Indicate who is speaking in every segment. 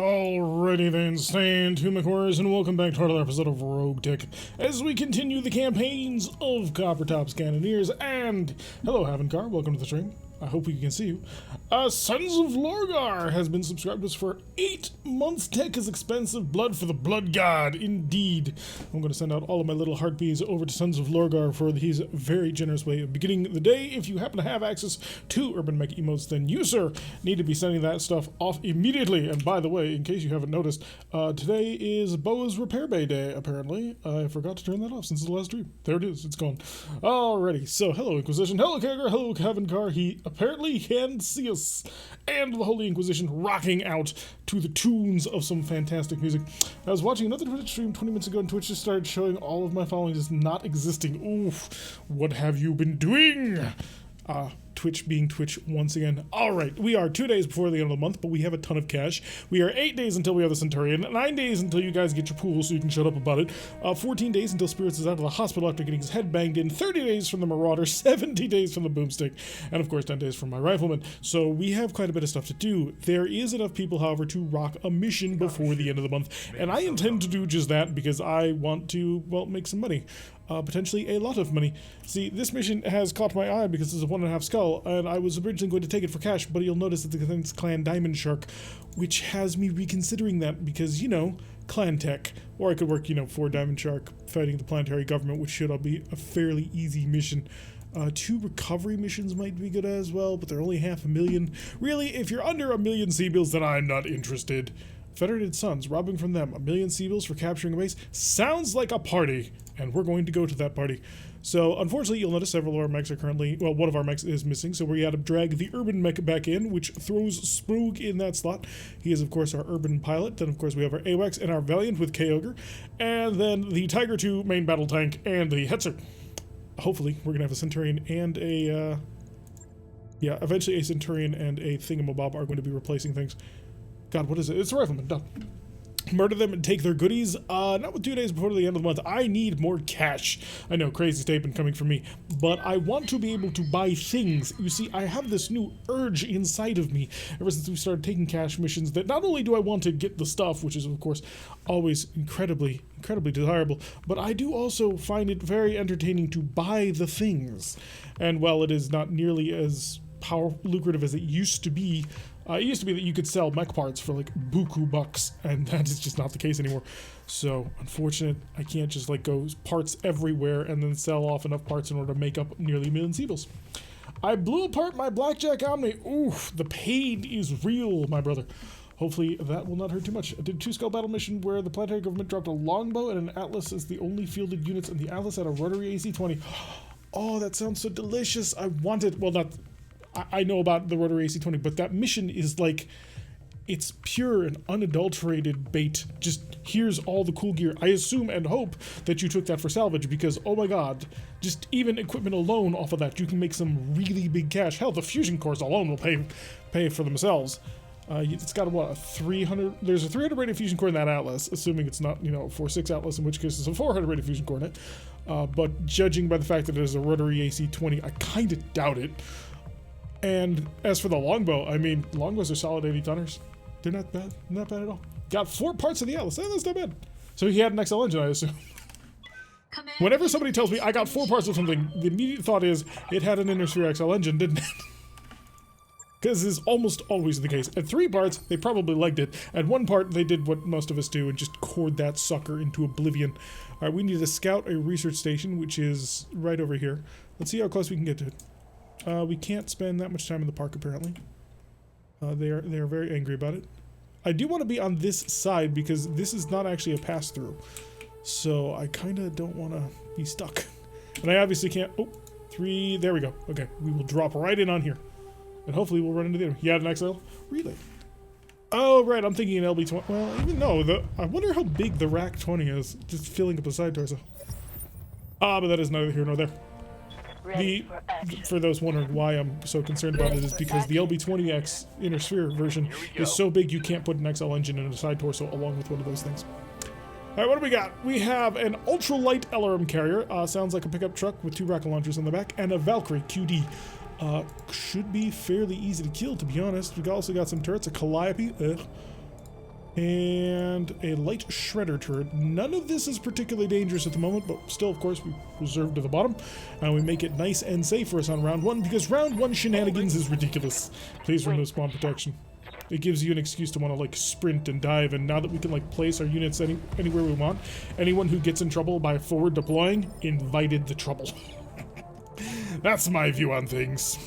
Speaker 1: Alrighty then, stand to McQuarries and welcome back to another episode of RogueTech as we continue the campaigns of Coppertop's Cannoneers. And hello, Havenkar, welcome to the stream. I hope we can see you. Sons of Lorgar has been subscribed to us for 8 months. Tech is expensive. Blood for the Blood God, indeed. I'm going to send out all of my little heart bees over to Sons of Lorgar for his very generous way of beginning the day. If you happen to have access to Urban Mech emotes, then you, sir, need to be sending that stuff off immediately. And by the way, in case you haven't noticed, today is Boa's Repair Bay Day, apparently. I forgot to turn that off since the last stream. There it is. It's gone. Alrighty. So, hello, Inquisition. Hello, Kager. Hello, Havenkar. He apparently can see us. And the Holy Inquisition rocking out to the tunes of some fantastic music. I was watching another Twitch stream 20 minutes ago, and Twitch just started showing all of my following as not existing. Oof, what have you been doing? Twitch being Twitch once again. Alright, we are 2 days before the end of the month, but we have a ton of cash. We are 8 days until we have the Centurion, 9 days until you guys get your pool so you can shut up about it, 14 days until Spirits is out of the hospital after getting his head banged in, 30 days from the Marauder, 70 days from the Boomstick, and of course 10 days from my Rifleman. So we have quite a bit of stuff to do. There is enough people, however, to rock a mission before the end of the month, and I intend to do just that because I want to, well, make some money. Potentially a lot of money. See, this mission has caught my eye because it's a 1.5 skull, and I was originally going to take it for cash, but you'll notice that it's Clan Diamond Shark, which has me reconsidering that because, you know, clan tech. Or I could work, you know, for Diamond Shark fighting the planetary government, which should all be a fairly easy mission. 2 recovery missions might be good as well, but they're only 500,000. Really, if you're under 1 million sea-bills, then I'm not interested. Federated Sons, robbing from them 1 million sea-bills for capturing a base. Sounds like a party, and we're going to go to that party. So, unfortunately, you'll notice several of our mechs are currently, well, one of our mechs is missing, so we had to drag the Urban Mech back in, which throws Spoog in that slot. He is, of course, our Urban Pilot. Then, of course, we have our AWACS and our Valiant with K-Ogre, and then the Tiger 2 main battle tank and the Hetzer. Hopefully, we're going to have a Centurion and a, yeah, eventually a Centurion and a Thingamabob are going to be replacing things. God, what is it? It's a Rifleman. Done. Murder them and take their goodies. Not with 2 days before the end of the month. I need more cash. I know, crazy statement coming from me, but I want to be able to buy things. You see, I have this new urge inside of me ever since we started taking cash missions that not only do I want to get the stuff, which is of course always incredibly desirable, but I do also find it very entertaining to buy the things. And while it is not nearly as lucrative as it used to be, it used to be that you could sell mech parts for like buku bucks, and that is just not the case anymore. So, unfortunate, I can't just like go parts everywhere and then sell off enough parts in order to make up nearly 1 million sea-bills. I blew apart my Blackjack Omni. Oof, the pain is real, my brother. Hopefully that will not hurt too much. I did a 2-skull battle mission where the planetary government dropped a longbow and an Atlas as the only fielded units, and the Atlas had a rotary AC-20. Oh, that sounds so delicious. I want it. Well, not... I know about the rotary AC-20, but that mission is like, it's pure and unadulterated bait. Just here's all the cool gear. I assume and hope that you took that for salvage because, oh my god, just even equipment alone off of that, you can make some really big cash. Hell, the fusion cores alone will pay for themselves. It's got what, a 300, there's a 300 rated fusion core in that Atlas, assuming it's not, you know, a 4.6 Atlas, in which case it's a 400 rated fusion core in it. But judging by the fact that it is a rotary AC-20, I kind of doubt it. And as for the longbow, I mean, longbows are solid 80-tonners. They're not bad at all. Got 4 parts of the Atlas. That's not bad. So he had an XL engine, I assume. Whenever somebody tells me I got 4 parts of something, the immediate thought is it had an inner sphere XL engine, didn't it? Because this is almost always the case. At 3 parts, they probably legged it. At 1 part, they did what most of us do and just cored that sucker into oblivion. All right, we need to scout a research station, which is right over here. Let's see how close we can get to it. We can't spend that much time in the park, apparently. They are very angry about it. I do want to be on this side because this is not actually a pass-through. So I kind of don't want to be stuck. And I obviously can't... Oh, 3... There we go. Okay, we will drop right in on here. And hopefully we'll run into the enemy. You had an XL? Relay. Oh, right, I'm thinking an LB-20. Well, even though, I wonder how big the RAC-20 is, just filling up the side torso. But that is neither here nor there. For those wondering why I'm so concerned about it is because the LB-20X inner sphere version is so big you can't put an XL engine in a side torso along with one of those things. Alright, what do we got? We have an ultralight LRM carrier, sounds like a pickup truck with 2 rocket launchers on the back, and a Valkyrie QD. Should be fairly easy to kill, to be honest. We also got some turrets, a Calliope, And a light shredder turret. None of this is particularly dangerous at the moment, but still, of course, we reserve to the bottom. And we make it nice and safe for us on round one, because round one shenanigans is ridiculous. Please remove spawn protection. It gives you an excuse to want to, like, sprint and dive, and now that we can, like, place our units anywhere we want, anyone who gets in trouble by forward deploying invited the trouble. That's my view on things.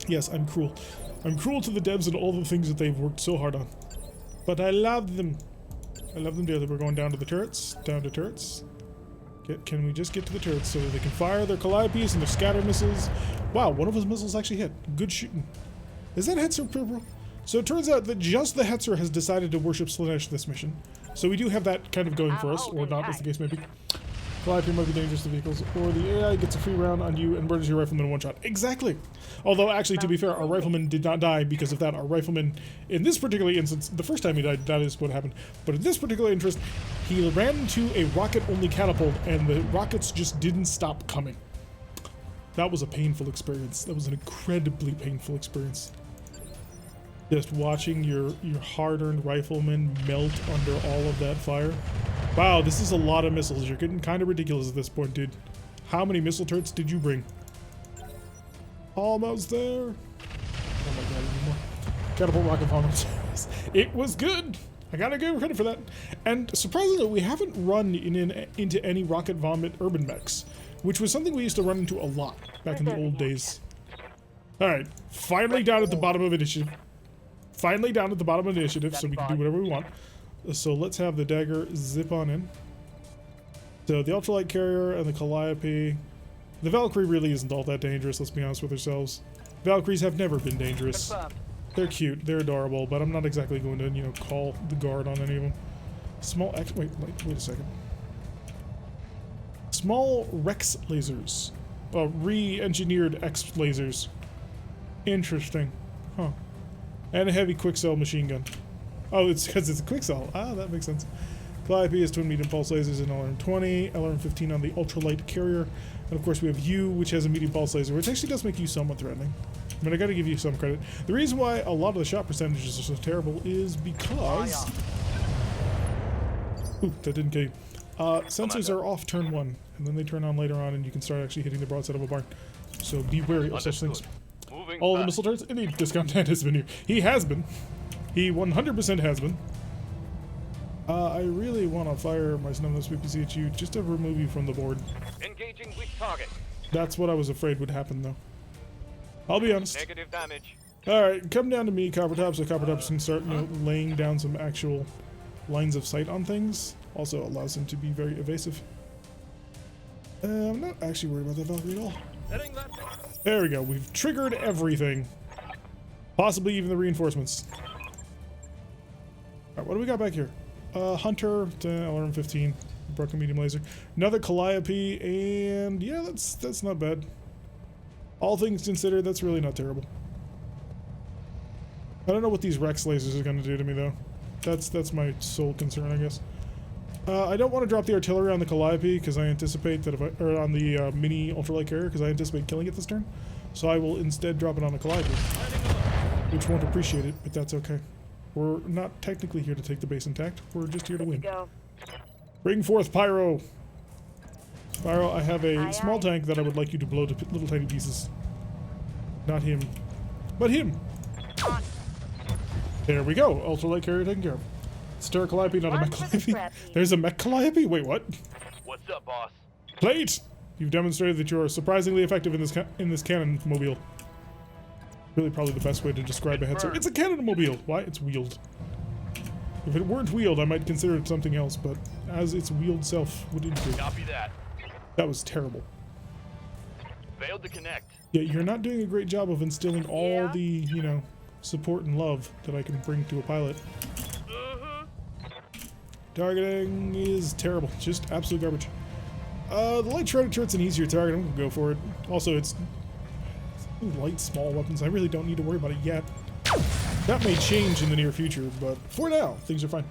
Speaker 1: Yes, I'm cruel. I'm cruel to the devs and all the things that they've worked so hard on. But I love them. I love them dearly. We're going down to the turrets. Down to turrets. Can we just get to the turrets so that they can fire their Calliopes and their scatter missiles? Wow, one of those missiles actually hit. Good shooting. Is that Hetzer purple? So it turns out that just the Hetzer has decided to worship Slanesh this mission. So we do have that kind of going for us, or not, as the case may be. Calliope might be dangerous to vehicles, or the AI gets a free round on you and murders your rifleman in one shot. Exactly! Although, actually, to be fair, our rifleman did not die because of that. Our rifleman, in this particular instance, the first time he died, that is what happened. But in this particular interest, he ran into a rocket-only catapult, and the rockets just didn't stop coming. That was a painful experience. That was an incredibly painful experience. Just watching your hard-earned rifleman melt under all of that fire. Wow, this is a lot of missiles. You're getting kind of ridiculous at this point, dude. How many missile turrets did you bring? Almost there. Oh my god, anymore. Catapult rocket bombers. It was good. I gotta give credit for that. And surprisingly, we haven't run into any rocket vomit urban mechs, which was something we used to run into a lot back in the old days. Alright, finally down at the bottom of initiative. Finally down at the bottom of initiative, so we can do whatever we want. So let's have the dagger zip on in. So the ultralight carrier and the Calliope. The Valkyrie really isn't all that dangerous, let's be honest with ourselves. Valkyries have never been dangerous. They're cute, they're adorable, but I'm not exactly going to, you know, call the guard on any of them. Small X, wait a second. Small Rex lasers. Re-engineered X lasers. Interesting. Huh. And a heavy quick-cell machine gun. Oh, it's because it's a quick-cell. Ah, that makes sense. Calliope has twin medium pulse lasers in LRM-20, LRM-15 on the ultralight carrier, and of course we have U, which has a medium pulse laser, which actually does make you somewhat threatening. I mean, I gotta give you some credit. The reason why a lot of the shot percentages are so terrible is because... Ooh, that didn't kill you. Sensors are off turn 1, and then they turn on later on, and you can start actually hitting the broadside of a barn. So be wary of such things. All the missile turrets? Indeed, Discount Dan has been here. He has been. He 100% has been. I really want to fire my Snubnose PPC at you just to remove you from the board.
Speaker 2: Engaging weak target.
Speaker 1: That's what I was afraid would happen, though. I'll be honest.
Speaker 2: Negative damage.
Speaker 1: Alright, come down to me, Coppertop, so Coppertop can start, you know, laying down some actual lines of sight on things. Also allows him to be very evasive. I'm not actually worried about that Valkyrie at all. There we go. We've triggered everything. Possibly even the reinforcements. Alright, what do we got back here? Hunter to LRM-15. Broken medium laser. Another Calliope, and yeah, that's not bad. All things considered, that's really not terrible. I don't know what these Rex lasers are going to do to me, though. That's my sole concern, I guess. I don't want to drop the artillery on the Calliope because I anticipate that or on the mini ultralight carrier because I anticipate killing it this turn. So I will instead drop it on the Calliope, which won't appreciate it, but that's okay. We're not technically here to take the base intact. We're just here to win. Bring forth Pyro. Pyro, I have a small tank that I would like you to blow to little tiny pieces. Not him, but him. There we go. Ultralight carrier taken care of. Stir Calliope, not a Mech Calliope. There's a Mech Calliope? Wait, what?
Speaker 2: What's up, boss?
Speaker 1: Plate! You've demonstrated that you are surprisingly effective in this cannon mobile. Really probably the best way to describe a Hetzer. It's a cannon mobile! Why? It's wheeled. If it weren't wheeled, I might consider it something else, but as its wheeled self would indicate.
Speaker 2: Copy that.
Speaker 1: That was terrible.
Speaker 2: Failed to connect.
Speaker 1: Yeah, you're not doing a great job of instilling all the, you know, support and love that I can bring to a pilot. Targeting is terrible. Just absolute garbage. The light shredded turret's an easier target. I'm gonna go for it. Also, it's light, small weapons. I really don't need to worry about it yet. That may change in the near future, but for now, things are fine.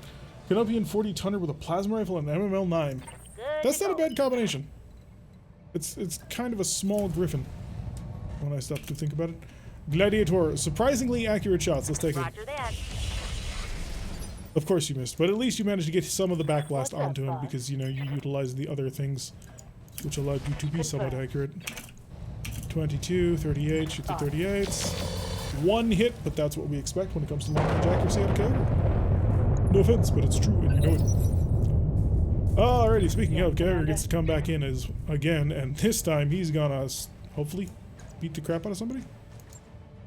Speaker 1: Canopian 40 tonner with a plasma rifle and an MML-9. That's not a bad combination. It's kind of a small griffin when I stop to think about it. Gladiator, surprisingly accurate shots. Let's take it. Of course you missed, but at least you managed to get some of the backblast onto him because, you know, you utilized the other things which allowed you to be somewhat accurate. 22, 38, shoot the 38s. One hit, but that's what we expect when it comes to long-range accuracy out of Kyogre. No offense, but it's true, and you know it. Alrighty, speaking of, Kyogre gets to come back in again, and this time he's gonna hopefully beat the crap out of somebody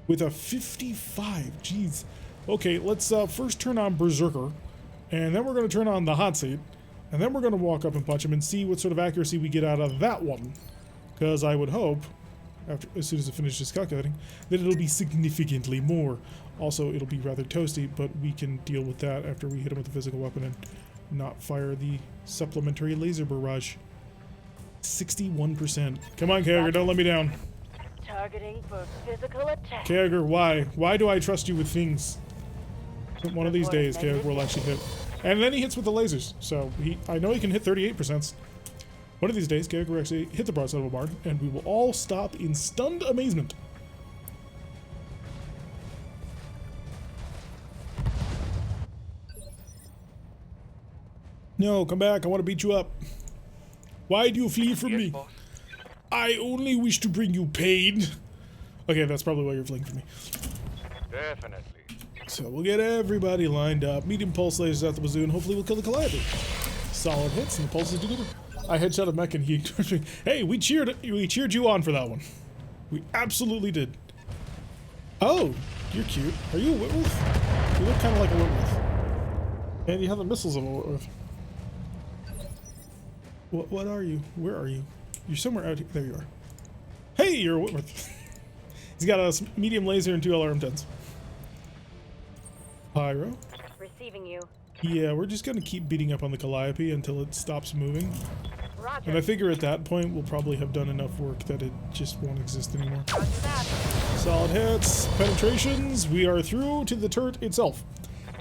Speaker 1: with a 55. Jeez. Okay, let's first turn on Berserker, and then we're gonna turn on the hot seat, and then we're gonna walk up and punch him and see what sort of accuracy we get out of that one. Because I would hope, as soon as it finishes calculating, that it'll be significantly more. Also, it'll be rather toasty, but we can deal with that after we hit him with a physical weapon and not fire the supplementary laser barrage. 61%. Come on, Kyogre, don't let me down.
Speaker 3: Targeting for physical attack.
Speaker 1: Kyogre, why? Why do I trust you with things? One of these days, Kyogre will actually hit. And then he hits with the lasers, so I know he can hit 38%. One of these days, Kyogre will actually hit the broadside of a barn, and we will all stop in stunned amazement. No, come back. I want to beat you up. Why do you flee from me?
Speaker 2: Boss.
Speaker 1: I only wish to bring you pain. Okay, that's probably why you're fleeing from me.
Speaker 2: Definitely.
Speaker 1: So we'll get everybody lined up. Medium pulse lasers out the bazoo, and hopefully we'll kill the Calliope. Solid hits, and the pulses do good. I headshot a mech, and he ignored me. Hey, we cheered you on for that one. We absolutely did. Oh, you're cute. Are you a Whitworth? You look kind of like a Whitworth. And you have the missiles of a Whitworth. What are you? Where are you? You're somewhere out here. There you are. Hey, you're a Whitworth. He's got a medium laser and 2 LRM-10s. Pyro.
Speaker 3: Receiving you.
Speaker 1: Yeah, we're just gonna keep beating up on the Calliope until it stops moving.
Speaker 3: Roger.
Speaker 1: And I figure at that point we'll probably have done enough work that it just won't exist anymore.
Speaker 3: Roger that.
Speaker 1: Solid hits, penetrations. We are through to the turret itself.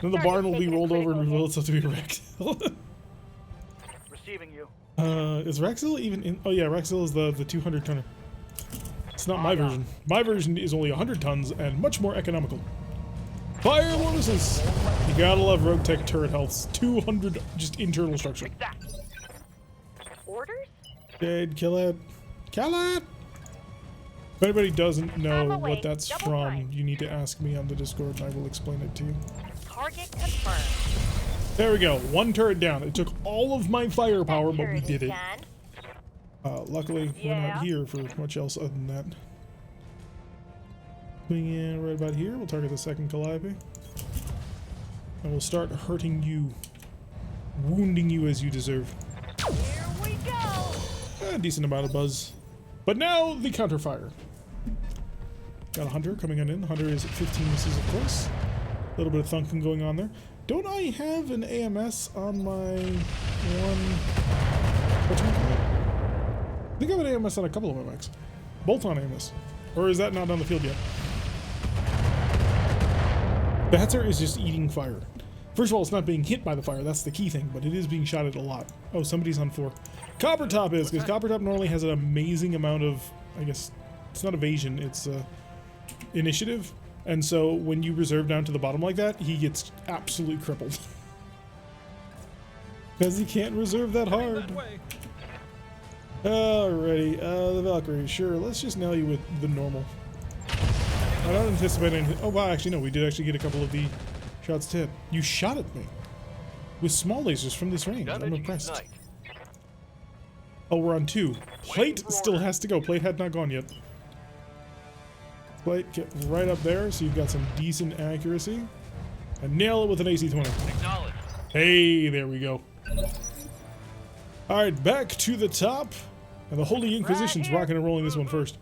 Speaker 1: Then the barn will be rolled over and reveal itself to be Rexil.
Speaker 2: Receiving you.
Speaker 1: Is Rexil even in? Oh yeah, Rexil is the 200 tonner. It's not my version. My version is only 100 tons and much more economical. Fire bonuses! You gotta love RogueTech turret healths. 200 just internal structure.
Speaker 2: Take that.
Speaker 3: Orders?
Speaker 1: Jade, kill it. Kill it! If anybody doesn't know
Speaker 3: away.
Speaker 1: what that's
Speaker 3: Double
Speaker 1: from,
Speaker 3: time.
Speaker 1: you need to ask me on the Discord and I will explain it to you.
Speaker 3: Target confirmed.
Speaker 1: There we go. One turret down. It took all of my firepower, but we
Speaker 3: Turret
Speaker 1: did
Speaker 3: is
Speaker 1: it.
Speaker 3: done.
Speaker 1: Luckily, we're
Speaker 3: Yeah.
Speaker 1: not here for much else other than that. Coming in right about here, we'll target the second Calliope. And we'll start hurting you. Wounding you as you deserve.
Speaker 3: Here we go.
Speaker 1: A decent amount of buzz. But now, the counterfire. Got a Hunter coming on in. Hunter is at 15 misses, of course. A little bit of thunking going on there. Don't I have an AMS on my one... Whatchamacallit? I think I have an AMS on a couple of my mechs. Both on AMS. Or is that not on the field yet? The Hetzer is just eating fire. First of all, it's not being hit by the fire. That's the key thing, but it is being shot at a lot. Oh, somebody's on 4. Coppertop is, because Coppertop normally has an amazing amount of, I guess, it's not evasion, it's initiative. And so when you reserve down to the bottom like that, he gets absolutely crippled. Because he can't reserve that hard. Alrighty, the Valkyrie, sure, let's just nail you with the normal. I don't anticipate anything. Oh wow, actually no, we did actually get a couple of the shots to hit. You shot at me with small lasers from this range. I'm impressed.
Speaker 2: Ignite.
Speaker 1: Oh, we're on 2. Plate still has to go. Plate had not gone yet. Plate, get right up there so you've got some decent accuracy. And nail it with an AC-20.
Speaker 2: Acknowledge.
Speaker 1: Hey, there we go. Alright, back to the top. And the Holy Inquisition's
Speaker 3: here.
Speaker 1: rocking and rolling this one first.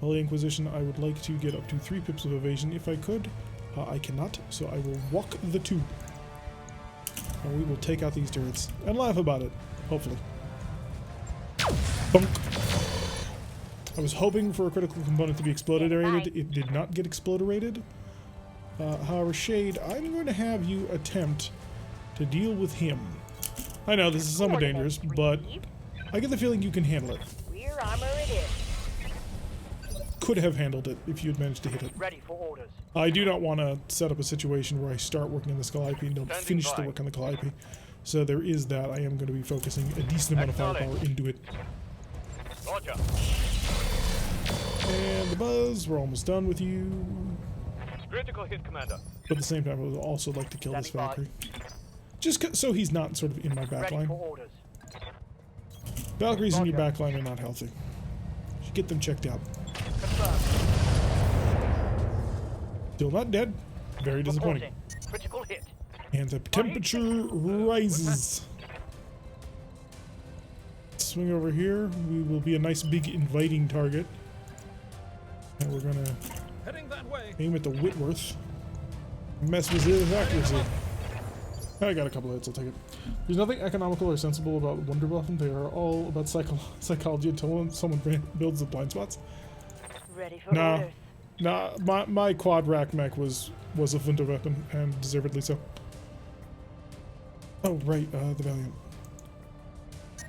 Speaker 1: Holy Inquisition, I would like to get up to 3 pips of evasion if I could. I cannot, so I will walk the 2. And we will take out these turrets and laugh about it, hopefully. Bunk. I was hoping for a critical component to be exploderated. It did not get exploderated. However, Shade, I'm going to have you attempt to deal with him. I know this is somewhat dangerous, but I get the feeling you can handle it.
Speaker 3: Rear armor it is.
Speaker 1: could have handled it if you had managed to hit it.
Speaker 2: Ready for orders.
Speaker 1: I do not want to set up a situation where I start working on this Calliope and don't
Speaker 2: Standing
Speaker 1: finish the
Speaker 2: by.
Speaker 1: work on the Calliope. So there is that. I am going to be focusing a decent amount of firepower into it.
Speaker 2: Roger.
Speaker 1: And the buzz, we're almost done with you.
Speaker 2: Critical hit, Commander.
Speaker 1: But at the same time, I would also like to kill this
Speaker 2: Standing by.
Speaker 1: Valkyrie. Just so he's not sort of in my back
Speaker 2: Ready
Speaker 1: line.
Speaker 2: for orders.
Speaker 1: Valkyries in your
Speaker 2: Roger.
Speaker 1: back line are not healthy. You should get them checked out.
Speaker 2: Confirmed.
Speaker 1: Still not dead. Very disappointing.
Speaker 2: Reporting. Critical hit.
Speaker 1: And the temperature rises. Swing over here. We will be a nice big inviting target. And we're gonna
Speaker 4: Heading that way.
Speaker 1: aim at the Whitworth. Mess with his accuracy. I got a couple of hits, I'll take it. There's nothing economical or sensible about Wunderwaffen. They are all about psychology until someone builds the blind spots.
Speaker 3: Ready for
Speaker 1: Nah.
Speaker 3: orders.
Speaker 1: Nah, my quad rack mech was a Wunderwaffen, and deservedly so. Oh, right, the Valiant.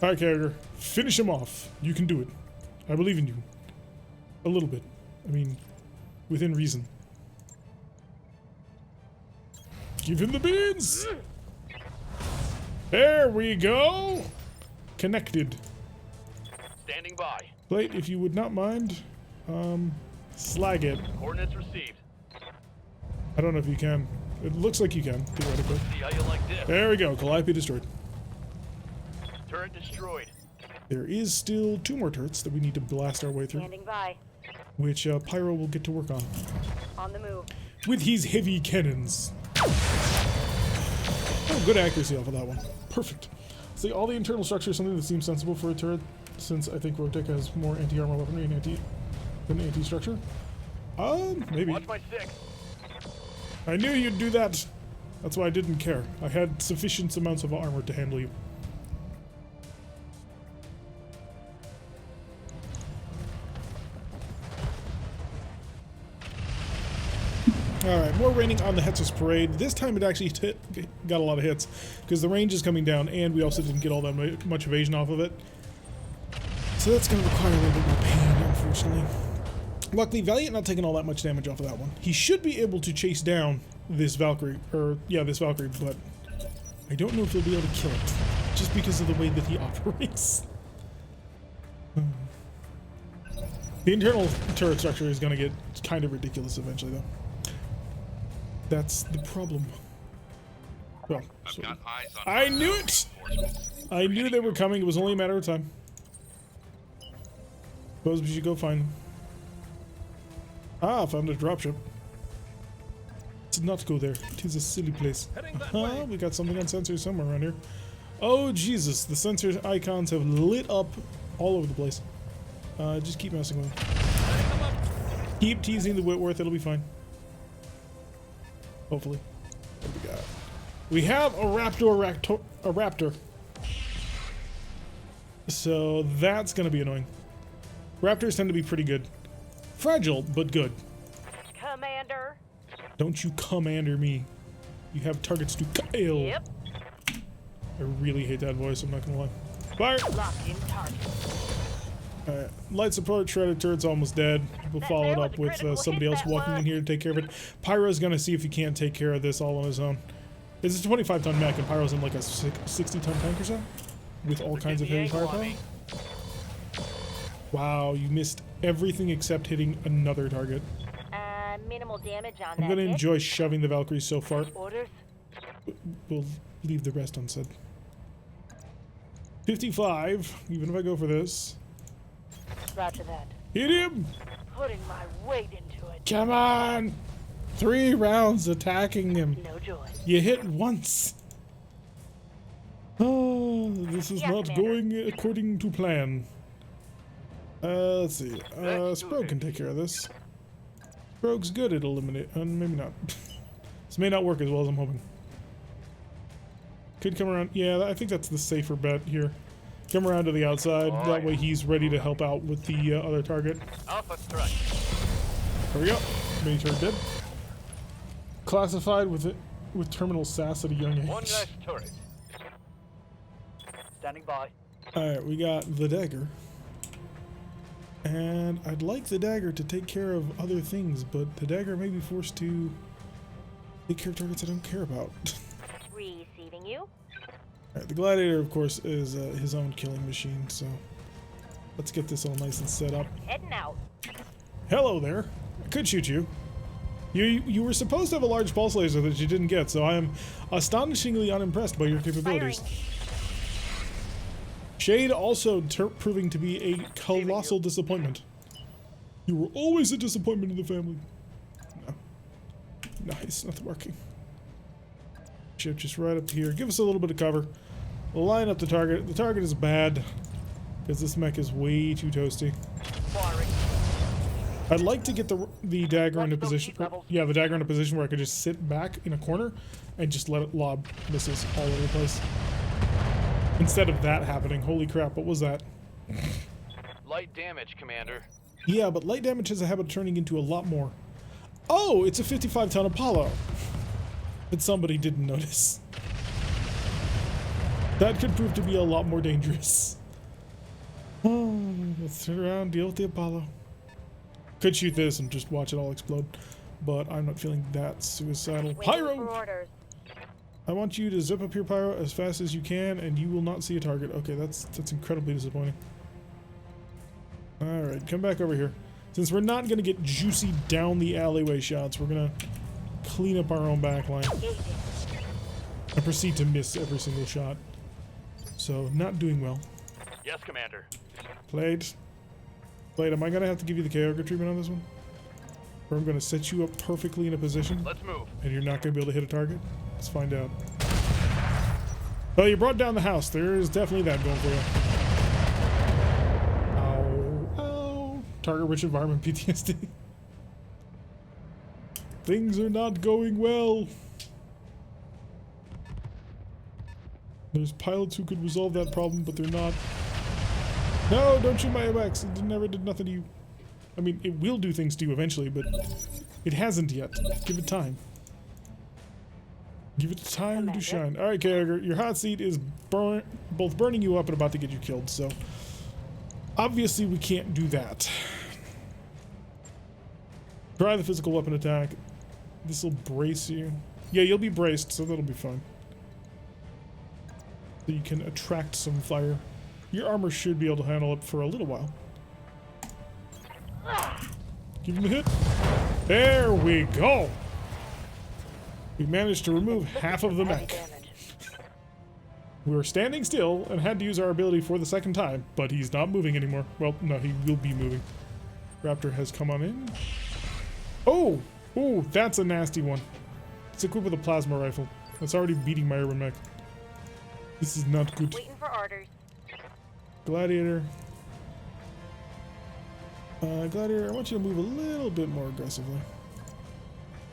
Speaker 1: Alright, Carrier, finish him off. You can do it. I believe in you. A little bit. I mean, within reason. Give him the beans! There we go! Connected.
Speaker 2: Standing by.
Speaker 1: Plate, if you would not mind, slag it.
Speaker 2: Coordinates received.
Speaker 1: I don't know if you can. It looks like you can, theoretically.
Speaker 2: See how you like this.
Speaker 1: There we go, Calliope destroyed.
Speaker 2: Turret destroyed.
Speaker 1: There is still 2 more turrets that we need to blast our way through,
Speaker 3: Standing by.
Speaker 1: which Pyro will get to work on.
Speaker 3: On the move.
Speaker 1: With his heavy cannons. Oh, good accuracy off of that one. Perfect. See, all the internal structure is something that seems sensible for a turret, since I think RogueTech has more anti-armor weaponry and anti-structure. Maybe.
Speaker 2: Watch my 6.
Speaker 1: I knew you'd do that. That's why I didn't care. I had sufficient amounts of armor to handle you. Alright, more raining on the Hetzer's Parade. This time it actually got a lot of hits, because the range is coming down, and we also didn't get all that much evasion off of it. So that's going to require a little bit more pain, unfortunately. Luckily, Valiant not taking all that much damage off of that one. He should be able to chase down this Valkyrie, this Valkyrie, but I don't know if he'll be able to kill it, just because of the way that he operates. The internal turret structure is going to get kind of ridiculous eventually, though. That's the problem. Well, so
Speaker 4: Got eyes on
Speaker 1: I knew it! I knew they were coming. It was only a matter of time. Suppose we should go find... Ah, found a dropship. Let's not go there. It is a silly place.
Speaker 4: Heading that way.
Speaker 1: We got something on sensors somewhere around here. Oh, Jesus. The sensor icons have lit up all over the place. Just keep messing with them. Keep teasing the Whitworth. It'll be fine. Hopefully. What do we got? We have a raptor. So that's going to be annoying. Raptors tend to be pretty good. Fragile, but good.
Speaker 3: Commander.
Speaker 1: Don't you commander me. You have targets to kill.
Speaker 3: Yep.
Speaker 1: I really hate that voice, I'm not going to lie. Fire!
Speaker 3: Lock in target.
Speaker 1: Alright, light support, shredded turret's almost dead. We'll
Speaker 3: That
Speaker 1: follow
Speaker 3: there
Speaker 1: it
Speaker 3: was
Speaker 1: up
Speaker 3: a
Speaker 1: with
Speaker 3: critical
Speaker 1: somebody
Speaker 3: hit,
Speaker 1: else
Speaker 3: that
Speaker 1: walking in
Speaker 3: was.
Speaker 1: here to take care of it. Pyro's gonna see if he can't take care of this all on his own. It's a 25-ton mech, and Pyro's in like a 60-ton tank or so? With all kinds of heavy firepower? Wow, you missed everything except hitting another target.
Speaker 3: Minimal damage on
Speaker 1: I'm
Speaker 3: that
Speaker 1: gonna
Speaker 3: hit.
Speaker 1: enjoy shoving the Valkyries so far.
Speaker 3: Orders.
Speaker 1: We'll leave the rest unsaid. 55, even if I go for this.
Speaker 3: Roger that.
Speaker 1: Hit him!
Speaker 3: Putting my weight into it.
Speaker 1: Come on! 3 rounds attacking him.
Speaker 3: No joy.
Speaker 1: You hit once. Oh, this is
Speaker 3: Yeah,
Speaker 1: not
Speaker 3: Commander.
Speaker 1: going according to plan. Let's see. Sprogue can take care of this. Sprogue's good at eliminate. Maybe not. This may not work as well as I'm hoping. Could come around. Yeah, I think that's the safer bet here. Come around to the outside. That way he's ready to help out with the other target.
Speaker 2: Alpha strike.
Speaker 1: There we go. Mini turret dead. Classified with terminal sass at a young
Speaker 2: One
Speaker 1: age.
Speaker 2: less turret. Standing by.
Speaker 1: Alright, we got the dagger. And I'd like the dagger to take care of other things, but the dagger may be forced to take care of targets I don't care about.
Speaker 3: Receiving you.
Speaker 1: Alright, the gladiator, of course, is his own killing machine, so let's get this all nice and set up.
Speaker 3: Heading out.
Speaker 1: Hello there. I could shoot you. You were supposed to have a large pulse laser that you didn't get, so I am astonishingly unimpressed by your capabilities.
Speaker 3: Firing.
Speaker 1: Shade also proving to be a colossal disappointment. You were always a disappointment in the family. No. Nice, nothing working. Ship just right up here. Give us a little bit of cover. Line up the target. The target is bad because this mech is way too toasty.
Speaker 2: Firing.
Speaker 1: I'd like to get the dagger in a position. Yeah, the dagger in a position where I could just sit back in a corner and just let it lob missiles all over the place. Instead of that happening. Holy crap, what was that?
Speaker 2: Light damage, Commander.
Speaker 1: Yeah, but light damage has a habit of turning into a lot more. Oh, it's a 55-ton Apollo. But somebody didn't notice. That could prove to be a lot more dangerous. Oh, let's turn around, deal with the Apollo. Could shoot this and just watch it all explode, but I'm not feeling that suicidal.
Speaker 3: Waiting for
Speaker 1: Pyro!
Speaker 3: orders.
Speaker 1: I want you to zip up your pyro as fast as you can, and you will not see a target. Okay, that's incredibly disappointing. Alright, come back over here. Since we're not going to get juicy down the alleyway shots, we're going to clean up our own backline and proceed to miss every single shot. So, not doing well.
Speaker 2: Yes, Commander.
Speaker 1: Played. Blade, am I gonna have to give you the Kyogre treatment on this one? Or I'm gonna set you up perfectly in a position
Speaker 2: Let's move.
Speaker 1: and you're not gonna be able to hit a target? Let's find out. Well, you brought down the house. There is definitely that going for you. Ow. Ow. Target-rich environment PTSD. Things are not going well. There's pilots who could resolve that problem, but they're not. No, don't shoot my AWACS. It never did nothing to you. I mean, it will do things to you eventually, but it hasn't yet. Give it time. Give it time to shine. Alright, Kyogre, your hot seat is both burning you up and about to get you killed, so obviously we can't do that. Try the physical weapon attack. This will brace you. Yeah, you'll be braced, so that'll be fine. So you can attract some fire. Your armor should be able to handle it for a little while. Give him a hit. There we go. We managed to remove half of the mech. We were standing still and had to use our ability for the second time, but he's not moving anymore. Well, no, he will be moving. Raptor has come on in. Oh! Oh, that's a nasty one. It's equipped with a plasma rifle. That's already beating my urban mech. This is not good.
Speaker 3: Waiting for orders.
Speaker 1: Gladiator. Gladiator, I want you to move a little bit more aggressively.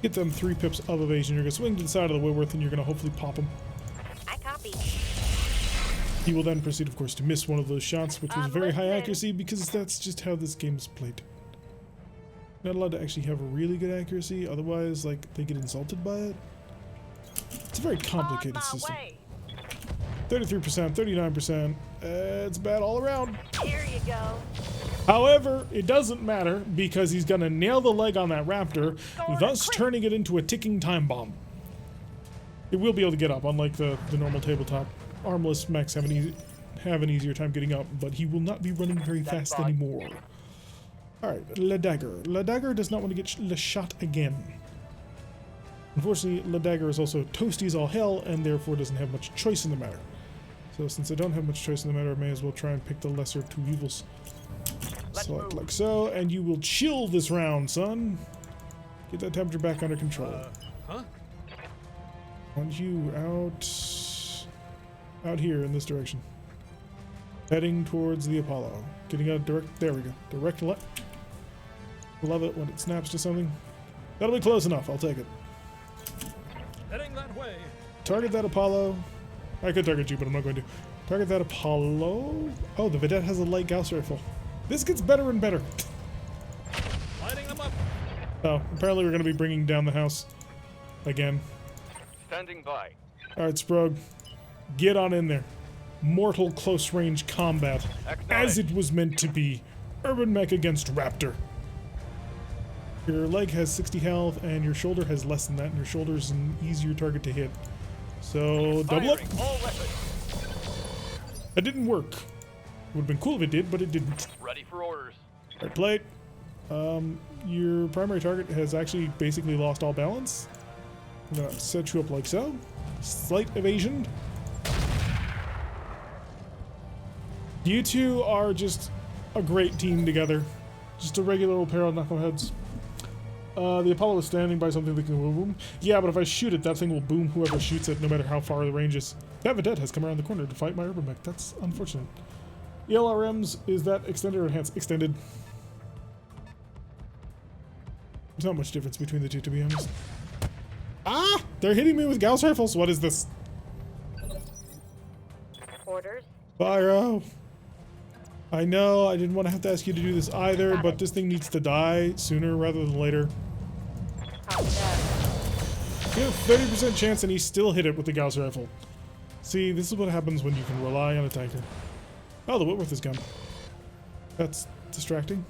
Speaker 1: Get them 3 pips of evasion. You're going to swing to the side of the Whitworth and you're going to hopefully pop them.
Speaker 3: I copy.
Speaker 1: He will then proceed, of course, to miss one of those shots, which was very high
Speaker 3: listening.
Speaker 1: accuracy because that's just how this game is played. Not allowed to actually have a really good accuracy, otherwise, like, they get insulted by it. It's a very complicated system. 33%, 39%. It's bad all around.
Speaker 3: Here you go.
Speaker 1: However, it doesn't matter because he's going to nail the leg on that raptor, thus turning it into a ticking time bomb. It will be able to get up, unlike the normal tabletop. Armless mechs have an easier time getting up, but he will not be running very fast anymore. Alright, Le Dagger. Le Dagger does not want to get shot again. Unfortunately, Le Dagger is also toasty as all hell, and therefore doesn't have much choice in the matter. So since I don't have much choice in the matter, I may as well try and pick the lesser of 2 evils. Select like so, and you will chill this round, son. Get that temperature back under control. Want you out here in this direction. Heading towards the Apollo. Getting out direct, there we go. Direct left. Love it when it snaps to something. That'll be close enough, I'll take it.
Speaker 4: Heading that way.
Speaker 1: Target that Apollo. I could target you, but I'm not going to. Target that Apollo. Oh, the Vedette has a light Gauss rifle. This gets better and better.
Speaker 4: Lighting them up.
Speaker 1: Oh, apparently we're going to be bringing down the house again.
Speaker 2: Standing by.
Speaker 1: Alright, Sprog. Get on in there. Mortal close range combat. As it was meant to be Urban Mech against Raptor. Your leg has 60 health, and your shoulder has less than that, and your shoulder's an easier target to hit. So, double up.
Speaker 2: Firing all weapons.
Speaker 1: That didn't work. Would have been cool if it did, but it didn't.
Speaker 2: Ready for orders.
Speaker 1: Right plate. Your primary target has actually basically lost all balance. I'm gonna set you up like so. Slight evasion. You two are just a great team together. Just a regular old pair of knuckleheads. The Apollo is standing by something that can boom. Yeah, but if I shoot it, that thing will boom whoever shoots it, no matter how far the range is. That Vedette has come around the corner to fight my Urban Mech. That's unfortunate. ELRMs, is that extended or enhanced? Extended. There's not much difference between the two, to be honest. Ah! They're hitting me with Gauss rifles. What is this?
Speaker 3: Orders.
Speaker 1: Pyro. I know, I didn't want to have to ask you to do this either, but this thing needs to die sooner rather than later.
Speaker 3: Copy that.
Speaker 1: You have a 30% chance and he still hit it with the Gauss rifle. See, this is what happens when you can rely on a tanker. Oh, the Whitworth is gone. That's distracting.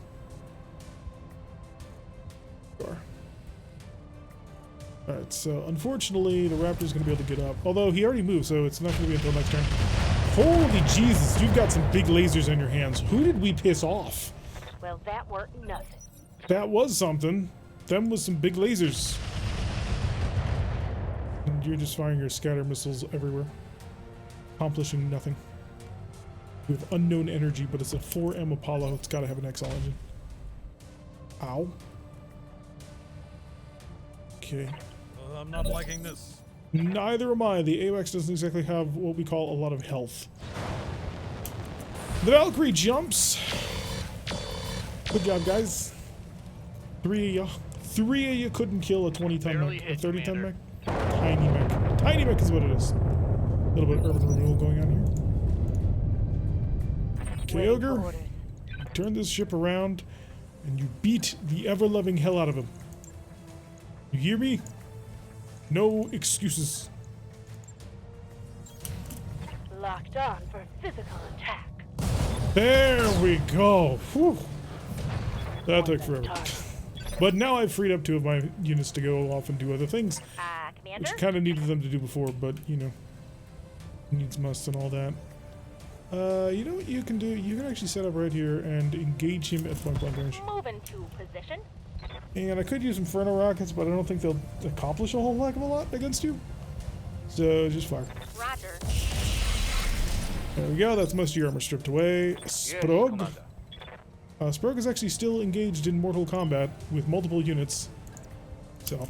Speaker 1: Sure. Alright, so unfortunately the Raptor's going to be able to get up. Although he already moved, so it's not going to be until next turn. Holy Jesus, you've got some big lasers in your hands. Who did we piss off?
Speaker 3: Well, that weren't nothing.
Speaker 1: That was something. Them was some big lasers. And you're just firing your scatter missiles everywhere. Accomplishing nothing. With unknown energy, but it's a 4M Apollo. It's got to have an XL engine. Ow. Okay.
Speaker 4: I'm not liking this.
Speaker 1: Neither am I. The AWACS doesn't exactly have what we call a lot of health. The Valkyrie jumps. Good job, guys. Three of you couldn't kill a 20-ton
Speaker 2: Barely
Speaker 1: mech. A
Speaker 2: hit,
Speaker 1: 30-ton
Speaker 2: Commander.
Speaker 1: mech? Tiny mech. Tiny mech is what it is. A little bit of urban renewal going on here. Okay,
Speaker 3: Waiting for
Speaker 1: Ogre.
Speaker 3: orders.
Speaker 1: Turn this ship around, and you beat the ever-loving hell out of him. You hear me? No excuses.
Speaker 3: Locked on for physical attack.
Speaker 1: There we go. Whew. That took forever. But now I've freed up 2 of my units to go off and do other things,
Speaker 3: Commander?
Speaker 1: which kind of needed them to do before, but, you know, needs must and all that. You know what you can do? You can actually set up right here and engage him at point blank range.
Speaker 3: Moving to position.
Speaker 1: And I could use Inferno rockets, but I don't think they'll accomplish a whole heck of a lot against you. So just fire.
Speaker 3: Roger.
Speaker 1: There we go. That's most of your armor stripped away. Sprog.
Speaker 2: Commander.
Speaker 1: Sprog is actually still engaged in mortal combat with multiple units. So,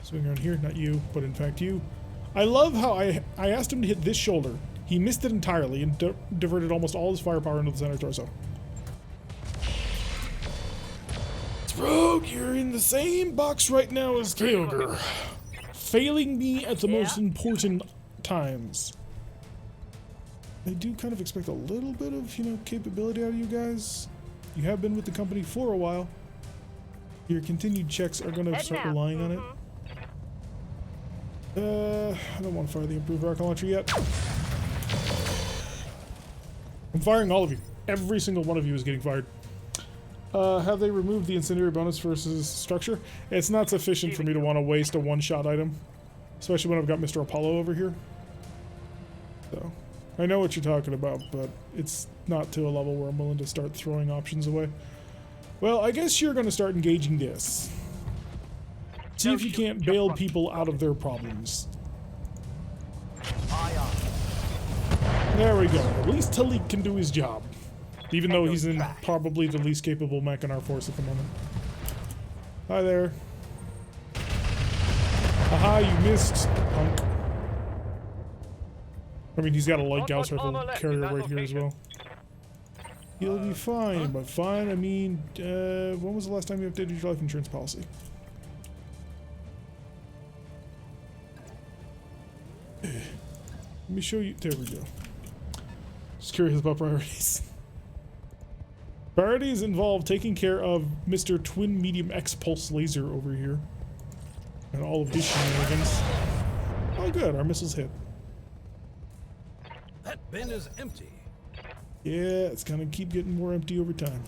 Speaker 1: swing around here. Not you, but in fact you. I love how I asked him to hit this shoulder. He missed it entirely and diverted almost all his firepower into the center torso. Sprog, you're in the same box right now as Kyogre. Failing me at the most important times. I do kind of expect a little bit of, you know, capability out of you guys. You have been with the company for a while. Your continued checks are going to start relying on it. I don't want to fire the improved rocket launcher yet. I'm firing all of you. Every single one of you is getting fired. Have they removed the incendiary bonus versus structure? It's not sufficient for me to want to waste a one-shot item. Especially when I've got Mr. Apollo over here. So, I know what you're talking about, but it's not to a level where I'm willing to start throwing options away. Well, I guess you're going to start engaging this. See if you can't bail people out of their problems. There we go. At least Talik can do his job. Even though he's in probably the least capable mech in our force at the moment. Hi there. Aha, you missed, punk. I mean, he's got a light Gauss rifle carrier right here as well. He'll be fine, but fine, I mean, when was the last time you updated your life insurance policy? Let me show you. There we go. Just curious about priorities. Priorities involve taking care of Mr. Twin Medium X Pulse Laser over here. And all of his shenanigans. Oh good, our missiles hit.
Speaker 4: That bin is empty.
Speaker 1: Yeah, it's gonna keep getting more empty over time.